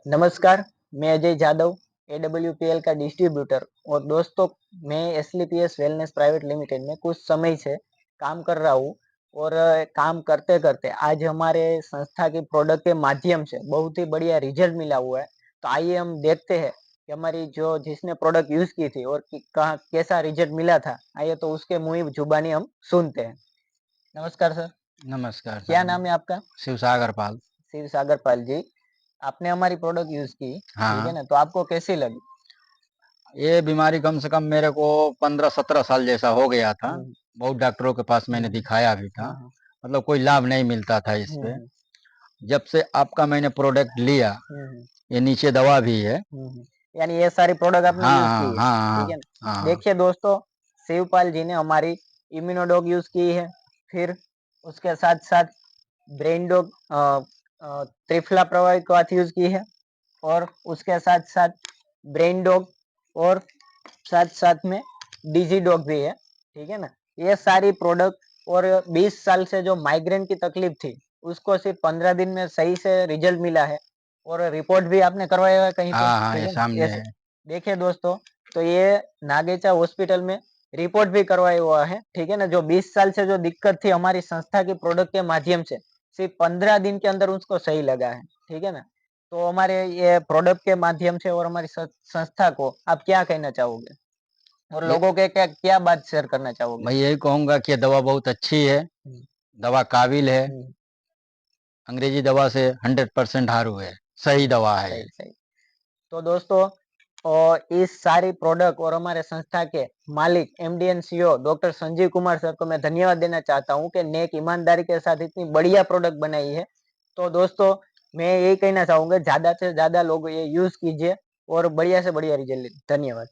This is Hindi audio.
नमस्कार, मैं अजय जादव, एडब्ल्यूपीएल का डिस्ट्रीब्यूटर और दोस्तों मैं एसलीपीएस वेलनेस प्राइवेट लिमिटेड में कुछ समय से काम कर रहा हूँ और काम करते-करते आज हमारे संस्था की प्रोडक्ट के माध्यम से बहुत ही बढ़िया रिजल्ट मिला हुआ है। तो आइए हम देखते हैं कि हमारी जो जिसने प्रोडक्ट यूज़ की थी और कि कहाँ कैसा रिजल्ट मिला था। आइए तो उसके मुँह जुबानी हम सुनते हैं। नमस्कार सर, नमस्कार क्या सर। नाम है आपका? शिवसागर पाल। शिव सागर पाल जी। आपने हमारी प्रोडक्ट यूज़ की, ठीक है हाँ, ना? तो आपको कैसी लगी? ये बीमारी कम से कम मेरे को 15-17 साल जैसा हो गया था। हुँ, बहुत डॉक्टरों के पास हुँ, मैंने हुँ, दिखाया भी था। हुँ, हुँ, मतलब कोई लाभ नहीं मिलता था इस हुँ, पे। हुँ, जब से आपका मैंने प्रोडक्ट लिया, हुँ, हुँ, ये नीचे दवा भी है। हुँ, हुँ। यानी ये सारी प्रोडक्ट आपने हाँ, यूज़ की हाँ, है, हाँ, ठीक हाँ, है ना? हाँ, हाँ। देखिए दोस्तों, शिवपाल जी ने हमारी इम्यूनोडॉग यूज़ की है, फिर उसके साथ-साथ ब्रेनडॉग त्रिफला प्रवाहित यूज़ की है और उसके साथ-साथ ब्रेनडॉग और साथ-साथ में डिजी डॉग भी है, ठीक है ना? ये सारी प्रोडक्ट और 20 साल से जो माइग्रेन की तकलीफ थी, उसको सिर्फ़ 15 दिन में सही से रिज़ल्ट मिला है और रिपोर्ट भी आपने करवाया हुआ है कहीं पे, हाँ, हाँ, ठीक ये है ना? सामने ऐसे है। देखिए दोस्तों, तो ये नागेचा हॉस्पिटल में रिपोर्ट भी करवाया हुआ है, ठीक है ना? जो 20 साल से जो दिक्कत थी हमारी संस्था की प्रोडक्ट के माध्यम से, सिर्फ़ 15 दिन के अंदर उसको सही लगा है, ठीक है ना? तो हमारे ये प्रोडक्ट के माध्यम से और हमारी संस्था को आप क्या कहना चाहोगे? और ये लोगों के क्या क्या बात शेयर करना चाहोगे? मैं यही कहूँगा कि ये दवा बहुत अच्छी है, हुँ, दवा काबिल है। हुँ, अंग्रेजी दवा से 100% हारू है। सही हुँ, दवा है ये। सही, सही। तो दोस्तों और इस सारी प्रोडक्ट और हमारे संस्था के मालिक MD and CEO doctor Sanjeev Kumar sir को मैं धन्यवाद देना चाहता हूँ कि नेक ईमानदारी के साथ इतनी बढ़िया प्रोडक्ट बनाई है। तो दोस्तों मैं यही कहना चाहूँगा ज़्यादा से ज़्यादा लोग ये यूज़ कीजिए और बढ़िया से बढ़िया रिज़ल्ट धन्यवाद।